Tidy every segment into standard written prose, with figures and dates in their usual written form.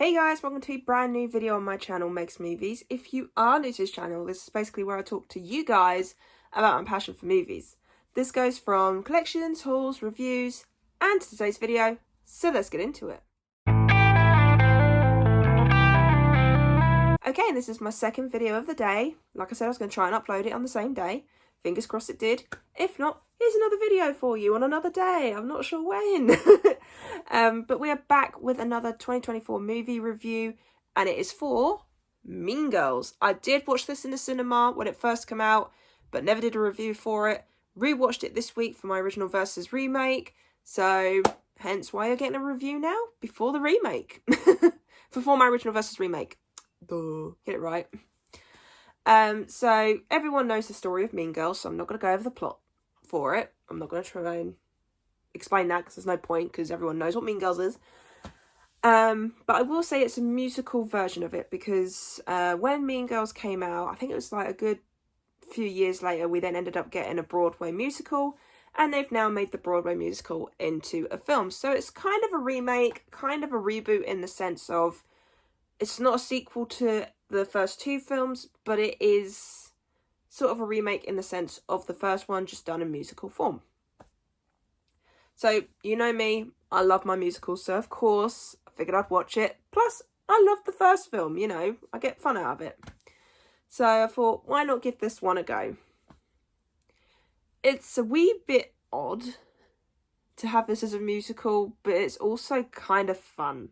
Hey guys, welcome to a brand new video on my channel, Meg's Movies. If you are new to this channel, this is basically where I talk to you guys about my passion for movies. This goes from collections, hauls, reviews, and today's video, so let's get into it. Okay, this is my second video of the day. Like I said, I was going to try and upload it on the same day. Fingers crossed it did. If not, here's another video for you on another day. I'm not sure when. But we are back with another 2024 movie review, and it is for Mean Girls. I did watch this in the cinema when it first came out, but never did a review for it. Rewatched it this week for my original versus remake, so hence why you're getting a review now before the remake. Before my original versus remake. Duh. Get it right. So everyone knows the story of Mean Girls, so I'm not going to go over the plot for it. I'm not going to try and explain that because there's no point, because everyone knows what Mean Girls is. But I will say it's a musical version of it, because when Mean Girls came out, I think it was like a good few years later, we then ended up getting a Broadway musical, and they've now made the Broadway musical into a film. So it's kind of a remake, kind of a reboot, in the sense of it's not a sequel to the first two films, but it is sort of a remake in the sense of the first one, just done in musical form. So, you know me, I love my musicals, so of course I figured I'd watch it. Plus, I love the first film, you know, I get fun out of it. So I thought, why not give this one a go? It's a wee bit odd to have this as a musical, but it's also kind of fun.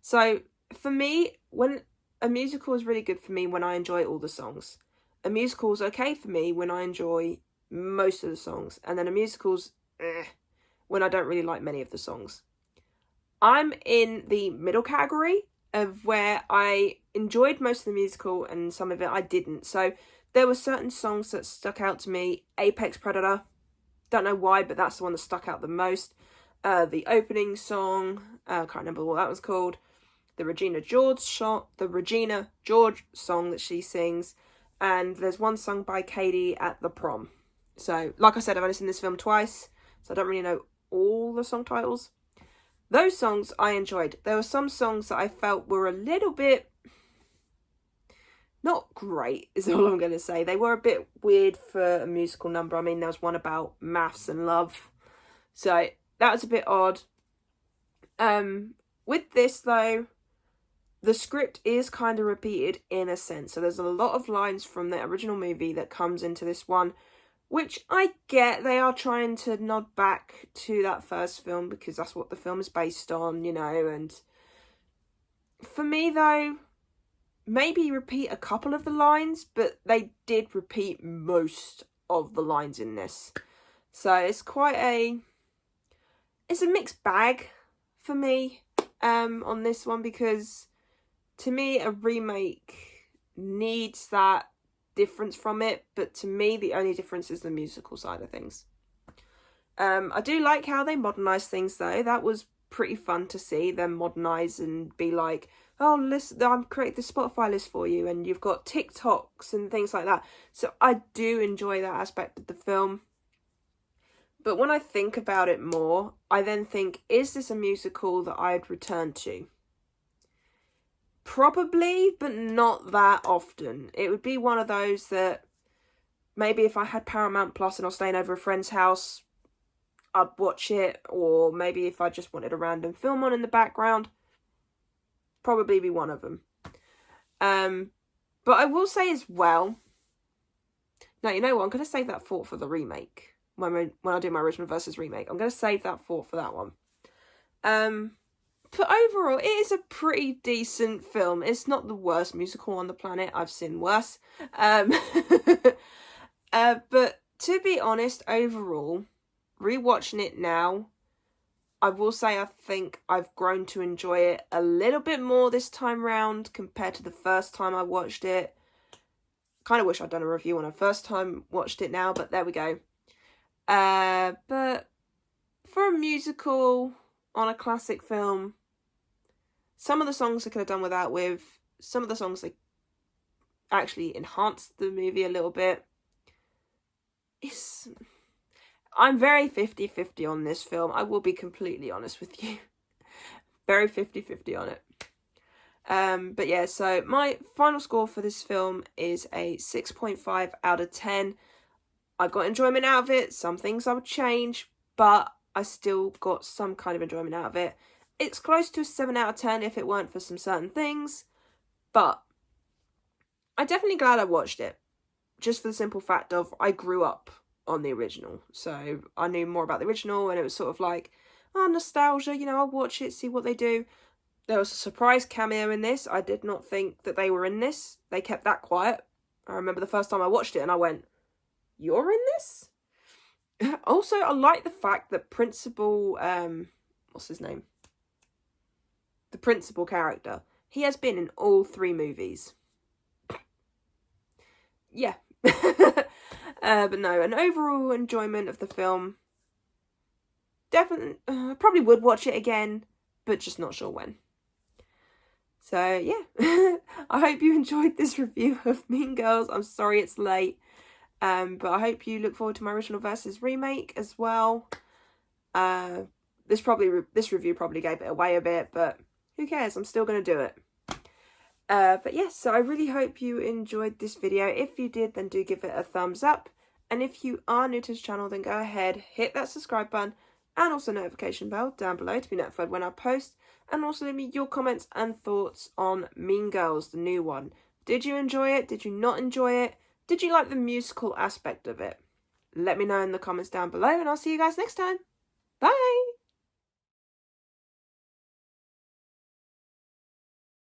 So for me, when a musical is really good for me when I enjoy all the songs. A musical is okay for me when I enjoy most of the songs. And then a musical's when I don't really like many of the songs. I'm in the middle category of where I enjoyed most of the musical and some of it I didn't. So there were certain songs that stuck out to me. Apex Predator. Don't know why, but that's the one that stuck out the most. The opening song. I can't remember what that was called. The Regina George song that she sings, and there's one sung by Katie at the prom. So, like I said, I've only seen this film twice, so I don't really know all the song titles. Those songs I enjoyed. There were some songs that I felt were a little bit not great, is all I'm going to say. They were a bit weird for a musical number. I mean, there was one about maths and love, so that was a bit odd. With this, though, the script is kind of repeated in a sense. So there's a lot of lines from the original movie that comes into this one, which I get. They are trying to nod back to that first film because that's what the film is based on, you know. And for me, though, maybe repeat a couple of the lines, but they did repeat most of the lines in this. So it's it's a mixed bag for me on this one, because to me, a remake needs that difference from it, but to me, the only difference is the musical side of things. I do like how they modernise things, though. That was pretty fun to see them modernise and be like, oh, listen, I've created the Spotify list for you, and you've got TikToks and things like that. So I do enjoy that aspect of the film. But when I think about it more, I then think, is this a musical that I'd return to? Probably, but not that often. It would be one of those that maybe if I had Paramount Plus and I was staying over a friend's house, I'd watch it. Or maybe if I just wanted a random film on in the background, probably be one of them. But I will say as well, no, you know what? I'm going to save that thought for the remake. When I do my original versus remake, I'm going to save that thought for that one. But overall, it is a pretty decent film. It's not the worst musical on the planet. I've seen worse. But to be honest, overall, rewatching it now, I will say I think I've grown to enjoy it a little bit more this time round compared to the first time I watched it. Kind of wish I'd done a review when I first time watched it now, but there we go. But for a musical on a classic film, some of the songs I could have done without with. Some of the songs they actually enhanced the movie a little bit. I'm very 50-50 on this film. I will be completely honest with you. Very 50-50 on it. But yeah, so my final score for this film is a 6.5 out of 10. I got enjoyment out of it. Some things I would change, but I still got some kind of enjoyment out of it. It's close to a 7 out of 10 if it weren't for some certain things, but I'm definitely glad I watched it. Just for the simple fact of I grew up on the original, so I knew more about the original, and it was sort of like, oh, nostalgia, you know, I'll watch it, see what they do. There was a surprise cameo in this. I did not think that they were in this. They kept that quiet. I remember the first time I watched it and I went, you're in this? Also, I like the fact that Principal, what's his name? The principal character. He has been in all 3 movies. Yeah. But no, an overall enjoyment of the film. Definitely, probably would watch it again, but just not sure when. So yeah, I hope you enjoyed this review of Mean Girls. I'm sorry it's late, but I hope you look forward to my original versus remake as well. This review probably gave it away a bit, but who cares? I'm still going to do it. But yes, so I really hope you enjoyed this video. If you did, then do give it a thumbs up. And if you are new to this channel, then go ahead, hit that subscribe button and also notification bell down below to be notified when I post. And also leave me your comments and thoughts on Mean Girls, the new one. Did you enjoy it? Did you not enjoy it? Did you like the musical aspect of it? Let me know in the comments down below, and I'll see you guys next time. Bye!